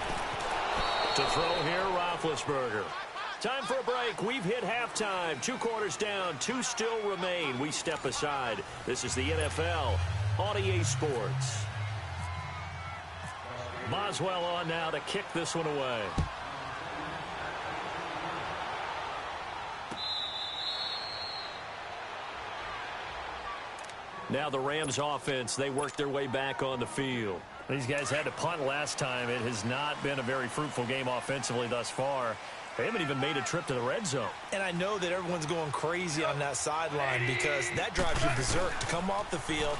To throw here, Roethlisberger. Time for a break. We've hit halftime. 2 quarters down. 2 still remain. We step aside. This is the NFL on EA Sports. Boswell on now to kick this one away. Now the Rams offense, they worked their way back on the field. These guys had to punt last time. It has not been a very fruitful game offensively thus far. They haven't even made a trip to the red zone. And I know that everyone's going crazy on that sideline because that drives you berserk to come off the field,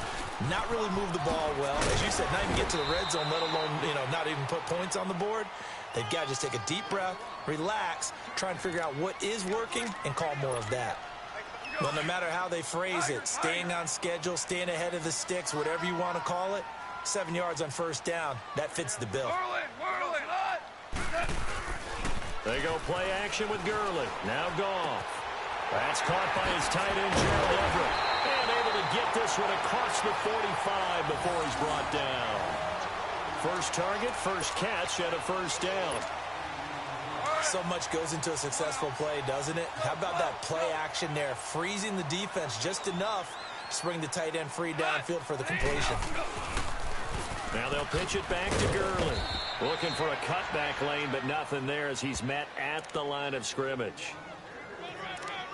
not really move the ball well. As you said, not even get to the red zone, let alone, not even put points on the board. They've got to just take a deep breath, relax, try and figure out what is working and call more of that. Well, no matter how they phrase it, staying on schedule, staying ahead of the sticks, whatever you want to call it, 7 yards on first down, that fits the bill. They go play action with Gurley. Now Goff. That's caught by his tight end, Gerald Everett. And able to get this one across the 45 before he's brought down. First target, first catch, and a first down. So much goes into a successful play, doesn't it? How about that play action there, freezing the defense just enough to bring the tight end free downfield for the completion. Now they'll pitch it back to Gurley. Looking for a cutback lane, but nothing there as he's met at the line of scrimmage.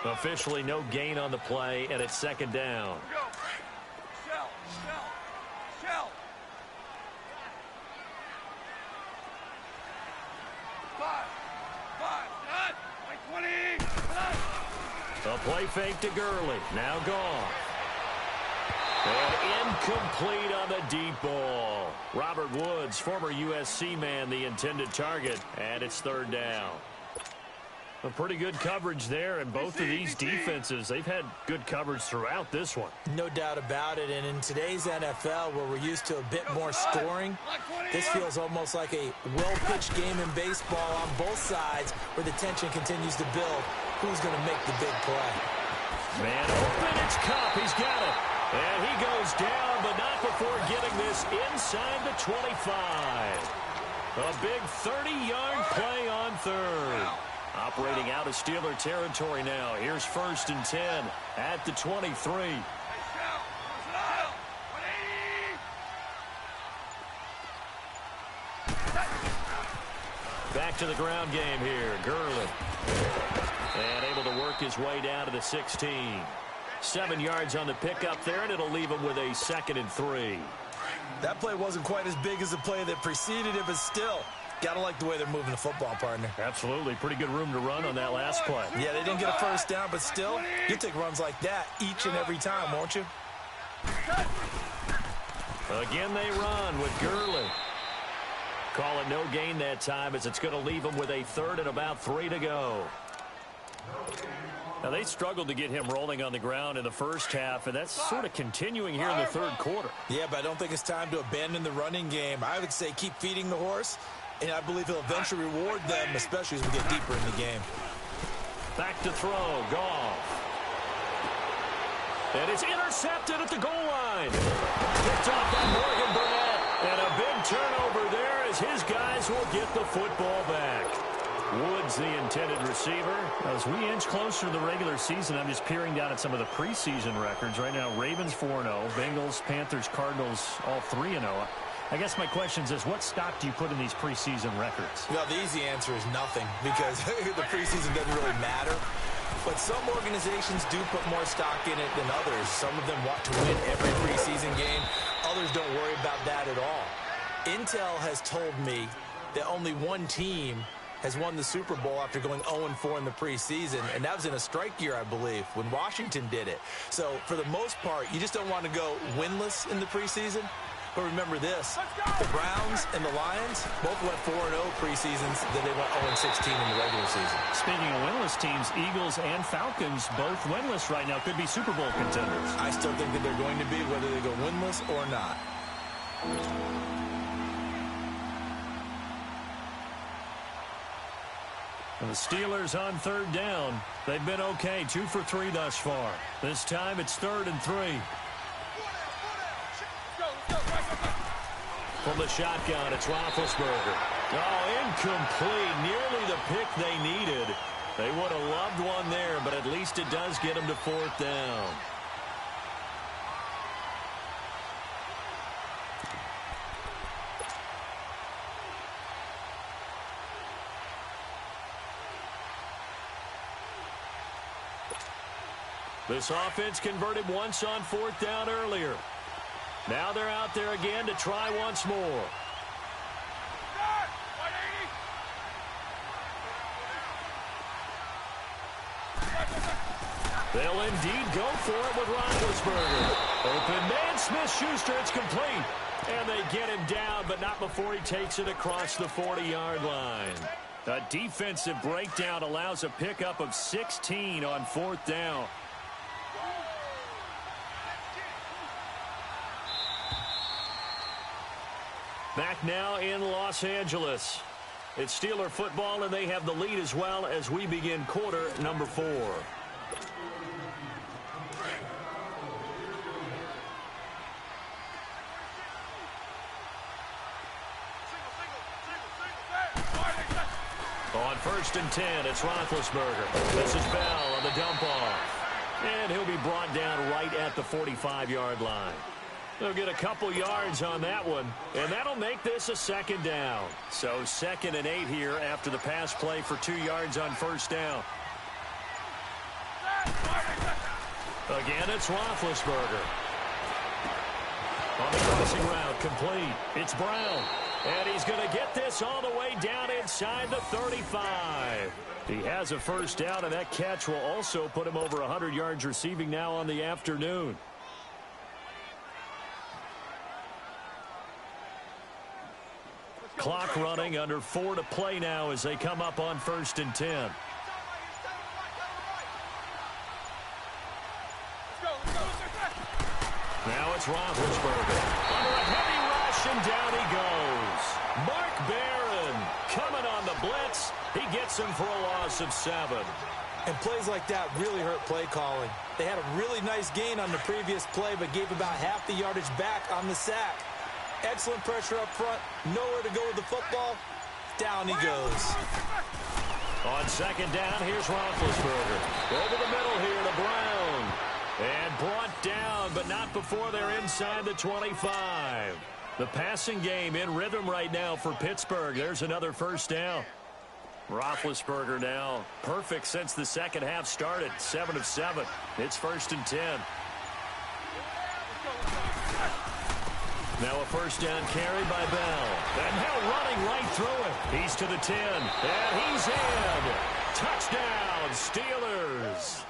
Officially no gain on the play, and it's second down. A play fake to Gurley. Now gone. And incomplete on the deep ball. Robert Woods, former USC man, the intended target, and it's third down. A pretty good coverage there, and both of these defenses, they've had good coverage throughout this one. No doubt about it, and in today's NFL, where we're used to a bit more scoring, this feels almost like a well-pitched game in baseball on both sides, where the tension continues to build. Who's going to make the big play? Man open, it's Kupp. He's got it. And he goes down, but not before getting this inside the 25. A big 30-yard play on third. Operating out of Steeler territory now. Here's first and 10 at the 23. Back to the ground game here. Gurley. And able to work his way down to the 16. 7 yards on the pickup there, and it'll leave him with a 2nd and 3. That play wasn't quite as big as the play that preceded it, but still, got to like the way they're moving the football, partner. Absolutely. Pretty good room to run on that last play. Yeah, they didn't get a first down, but still, you'll take runs like that each and every time, won't you? Again, they run with Gurley. Call it no gain that time, as it's going to leave him with a 3rd and about 3 to go. Now, they struggled to get him rolling on the ground in the first half, and that's sort of continuing here in the third quarter. Yeah, but I don't think it's time to abandon the running game. I would say keep feeding the horse, and I believe he'll eventually reward them, especially as we get deeper in the game. Back to throw, Goff. And it's intercepted at the goal line. Picked off by Morgan Burnett. And a big turnover there as his guys will get the football back. Woods, the intended receiver. As we inch closer to the regular season, I'm just peering down at some of the preseason records. Right now, Ravens 4-0, Bengals, Panthers, Cardinals, all 3-0. I guess my question is, what stock do you put in these preseason records? Well, the easy answer is nothing, because the preseason doesn't really matter. But some organizations do put more stock in it than others. Some of them want to win every preseason game. Others don't worry about that at all. Intel has told me that only one team has won the Super Bowl after going 0-4 in the preseason, and that was in a strike year, I believe, when Washington did it. So, for the most part, you just don't want to go winless in the preseason. But remember this, the Browns and the Lions both went 4-0 preseasons, then they went 0-16 in the regular season. Speaking of winless teams, Eagles and Falcons both winless right now, could be Super Bowl contenders. I still think that they're going to be, whether they go winless or not. And the Steelers on third down. They've been okay, 2 for 3 thus far. This time it's 3rd and 3. From the shotgun, it's Roethlisberger. Oh, incomplete. Nearly the pick they needed. They would have loved one there, but at least it does get them to 4th down. This offense converted once on 4th down earlier. Now they're out there again to try once more. They'll indeed go for it with Roethlisberger. Open man, Smith-Schuster, it's complete. And they get him down, but not before he takes it across the 40-yard line. A defensive breakdown allows a pickup of 16 on 4th down. Back now in Los Angeles. It's Steeler football, and they have the lead as well as we begin quarter number 4. On 1st and 10, it's Roethlisberger. This is Bell on the dump off. And he'll be brought down right at the 45-yard line. They'll get a couple yards on that one, and that'll make this a 2nd down. So 2nd and 8 here after the pass play for 2 yards on 1st down. Again, it's Roethlisberger. On the crossing route, complete. It's Brown. And he's going to get this all the way down inside the 35. He has a 1st down, and that catch will also put him over 100 yards receiving now on the afternoon. Clock running, under 4 to play now as they come up on 1st and 10. Now it's Roethlisberger. Under a heavy rush, and down he goes. Mark Barron coming on the blitz. He gets him for a loss of 7. And plays like that really hurt play calling. They had a really nice gain on the previous play, but gave about half the yardage back on the sack. Excellent pressure up front. Nowhere to go with the football. Down he goes. On 2nd down, here's Roethlisberger. Over the middle here to Brown. And brought down, but not before they're inside the 25. The passing game in rhythm right now for Pittsburgh. There's another 1st down. Roethlisberger now perfect since the second half started. 7 of 7. It's 1st and 10. Now a 1st down carry by Bell. And now running right through it. He's to the 10. And he's in. Touchdown, Steelers.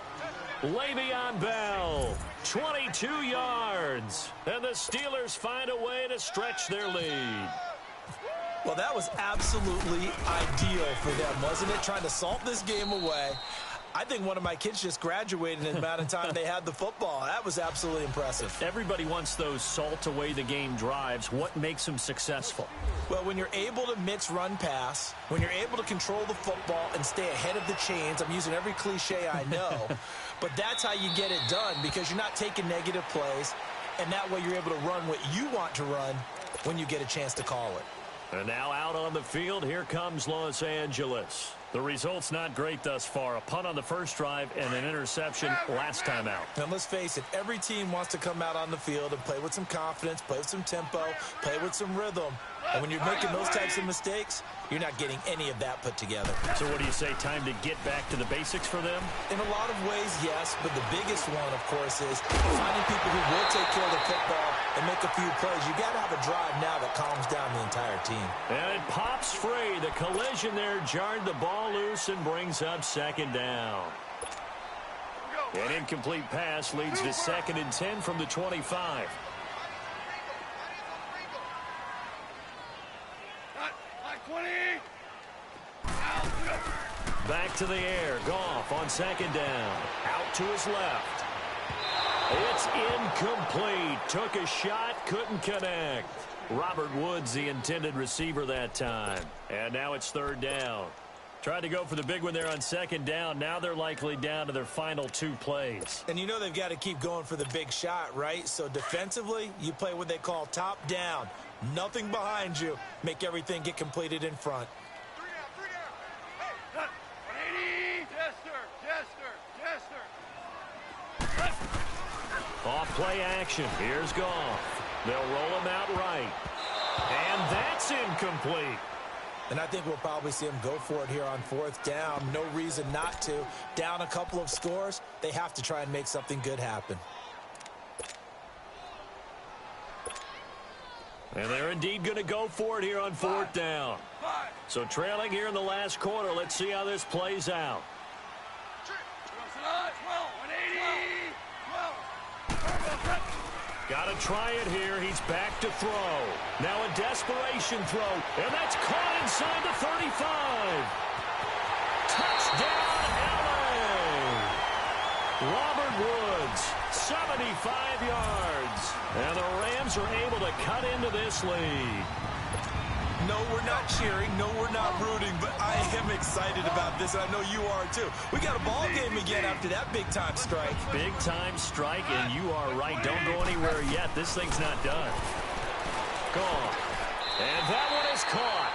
Le'Veon Bell, 22 yards. And the Steelers find a way to stretch their lead. Well, that was absolutely ideal for them, wasn't it? Trying to salt this game away. I think one of my kids just graduated in the amount of time they had the football. That was absolutely impressive. Everybody wants those salt away the game drives. What makes them successful? Well, when you're able to mix run pass, when you're able to control the football and stay ahead of the chains, I'm using every cliche I know, but that's how you get it done because you're not taking negative plays, and that way you're able to run what you want to run when you get a chance to call it. And now out on the field, here comes Los Angeles. The result's not great thus far. A punt on the first drive and an interception last time out. And let's face it, every team wants to come out on the field and play with some confidence, play with some tempo, play with some rhythm. And when you're making those types of mistakes, you're not getting any of that put together. So what do you say, time to get back to the basics for them? In a lot of ways, yes, but the biggest one, of course, is finding people who will take care of the football and make a few plays. You got to have a drive now that calms down the entire team. And it pops free. The collision there jarred the ball loose and brings up 2nd down. An incomplete pass leads to 2nd and 10 from the 25. Back to the air. Goff on 2nd down. Out to his left. It's incomplete. Took a shot, couldn't connect. Robert Woods, the intended receiver that time. And now it's 3rd down. Tried to go for the big one there on 2nd down. Now they're likely down to their final 2 plays. And you know they've got to keep going for the big shot, right? So defensively, you play what they call top down. Nothing behind you. Make everything get completed in front. Off play action. Here's Goff. They'll roll him out right. And that's incomplete. And I think we'll probably see him go for it here on 4th down. No reason not to. Down a couple of scores, they have to try and make something good happen. And they're indeed going to go for it here on 4th down. So trailing here in the last quarter. Let's see how this plays out. Got to try it here. He's back to throw. Now a desperation throw. And that's caught inside the 35. Touchdown, LA. Robert Woods, 75 yards. And the Rams are able to cut into this lead. No, we're not cheering. No, we're not rooting, but I am excited about this, and I know you are too. We got a ball game again after that big-time strike. Big-time strike, and you are right. Don't go anywhere yet. This thing's not done. Gone. And that one is caught.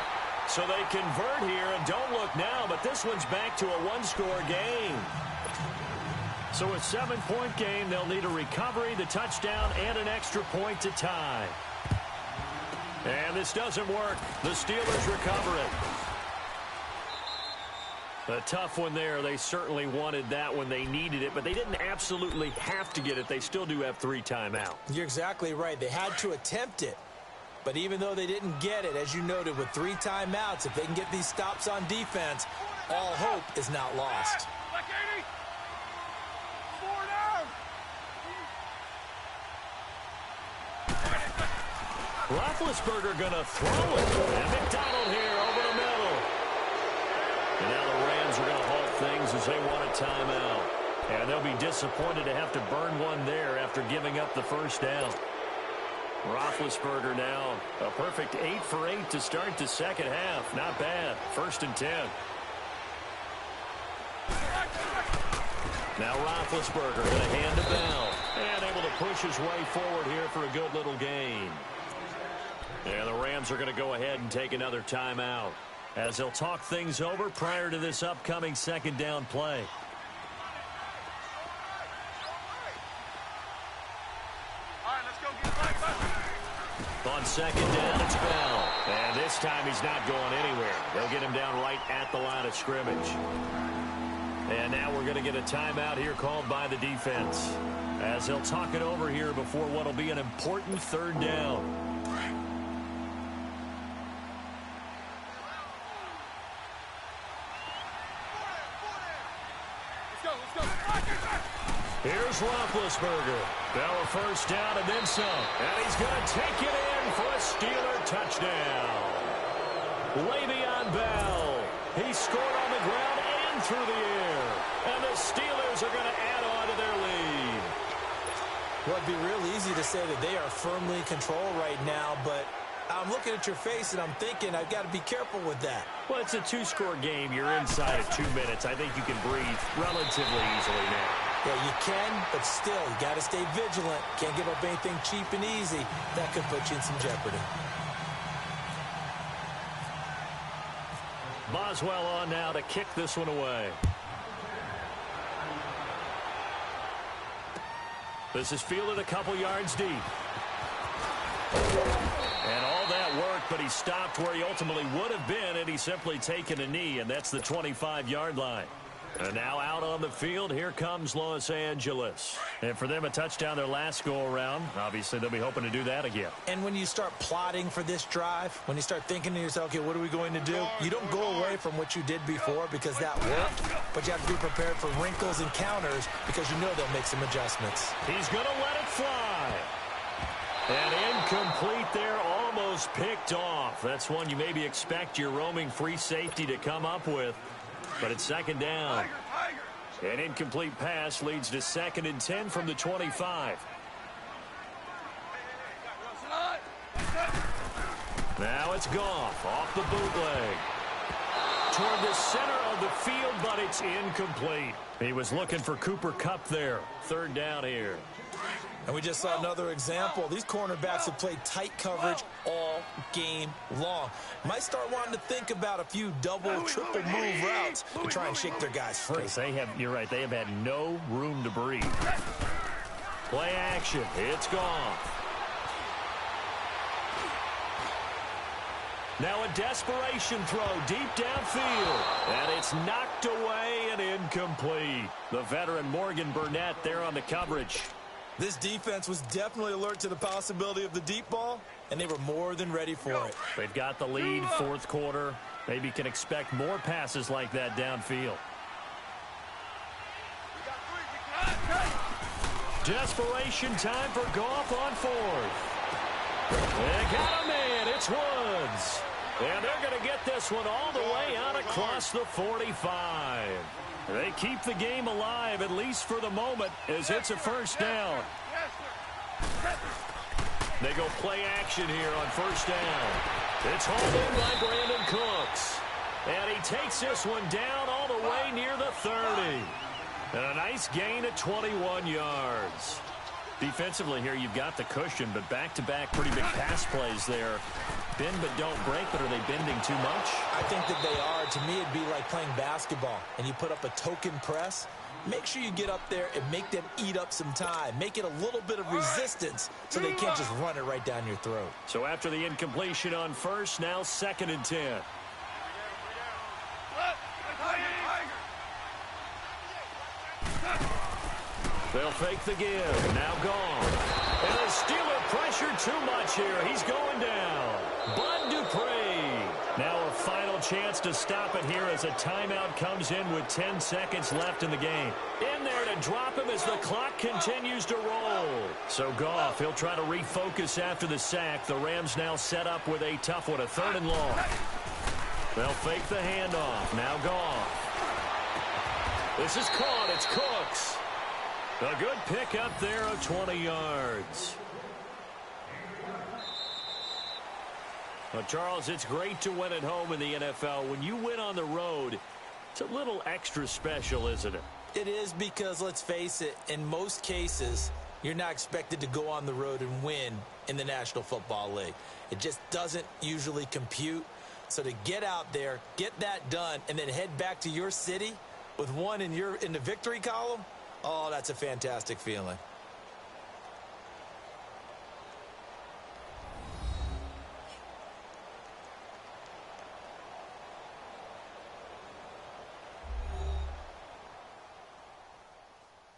So they convert here, and don't look now, but this one's back to a one-score game. So a 7-point game, they'll need a recovery, the touchdown, and an extra point to tie. And this doesn't work. The Steelers recover it. A tough one there. They certainly wanted that when they needed it, but they didn't absolutely have to get it. They still do have 3 timeouts. You're exactly right. They had to attempt it. But even though they didn't get it, as you noted, with 3 timeouts, if they can get these stops on defense, all hope is not lost. Roethlisberger going to throw it. And McDonald here over the middle. And now the Rams are going to halt things as they want a timeout. And they'll be disappointed to have to burn one there after giving up the first down. Roethlisberger now a perfect 8 for 8 to start the second half. Not bad. 1st and 10. Now Roethlisberger going to hand it down. And able to push his way forward here for a good little gain. And the Rams are going to go ahead and take another timeout as they'll talk things over prior to this upcoming 2nd down play. On 2nd down, it's Bell. And this time he's not going anywhere. They'll get him down right at the line of scrimmage. And now we're going to get a timeout here called by the defense as they'll talk it over here before what will be an important 3rd down. Here's Roethlisberger. Now a 1st down and then some. And he's going to take it in for a Steeler touchdown. Le'Veon Bell. He scored on the ground and through the air. And the Steelers are going to add on to their lead. Well, it'd be real easy to say that they are firmly in control right now, but I'm looking at your face and I'm thinking I've got to be careful with that. Well, it's a 2-score game. You're inside of 2 minutes. I think you can breathe relatively easily now. Yeah, you can, but still, you got to stay vigilant. Can't give up anything cheap and easy. That could put you in some jeopardy. Boswell on now to kick this one away. This is fielded a couple yards deep. And all that worked, but he stopped where he ultimately would have been had he simply taken a knee, and that's the 25-yard line. And now out on the field, here comes Los Angeles. And for them, a touchdown their last go-around. Obviously, they'll be hoping to do that again. And when you start plotting for this drive, when you start thinking to yourself, okay, what are we going to do? You don't go away from what you did before because that worked, but you have to be prepared for wrinkles and counters because you know they'll make some adjustments. He's going to let it fly. And incomplete there, almost picked off. That's one you maybe expect your roaming free safety to come up with. But it's 2nd down. An incomplete pass leads to 2nd and 10 from the 25. Now it's Goff off the bootleg. Toward the center of the field, but it's incomplete. He was looking for Cooper Kupp there. 3rd down here. And we just saw another example. These cornerbacks have played tight coverage all game long. Might start wanting to think about a few double, triple move routes to try and shake their guys free. You're right, they have had no room to breathe. Play action. It's gone. Now a desperation throw deep downfield. And it's knocked away and incomplete. The veteran Morgan Burnett there on the coverage. This defense was definitely alert to the possibility of the deep ball, and they were more than ready for it. They've got the lead, 4th quarter. Maybe can expect more passes like that downfield. Desperation time for Goff on 4th. They got him in. It's Woods. And they're going to get this one all the way out across the 45. They keep the game alive, at least for the moment, as it's a 1st down. They go play action here on first down. It's hauled in by Brandon Cooks. And he takes this one down all the way near the 30. And a nice gain at 21 yards. Defensively here, you've got the cushion, but back-to-back pretty big pass plays there. Bend but don't break, but are they bending too much? I think that they are. To me, it'd be like playing basketball, and you put up a token press. Make sure you get up there and make them eat up some time. Make it a little bit of resistance so they can't just run it right down your throat. So after the incompletion on first, now 2nd and 10. They'll fake the give. Now gone. And the Steeler pressure too much here. He's going down. Bud Dupree. Now a final chance to stop it here as a timeout comes in with 10 seconds left in the game. In there to drop him as the clock continues to roll. So Goff, he'll try to refocus after the sack. The Rams now set up with a tough one, a 3rd and long. They'll fake the handoff. Now Goff. This is caught. It's Cooks. A good pick up there of 20 yards. Well, Charles, it's great to win at home in the NFL. When you win on the road, it's a little extra special, isn't it? It is because, let's face it, in most cases, you're not expected to go on the road and win in the National Football League. It just doesn't usually compute. So to get out there, get that done, and then head back to your city with one in the victory column, oh, that's a fantastic feeling.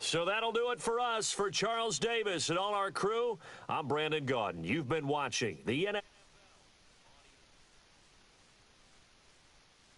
So that'll do it for us. For Charles Davis and all our crew, I'm Brandon Gaudin. You've been watching the NFL.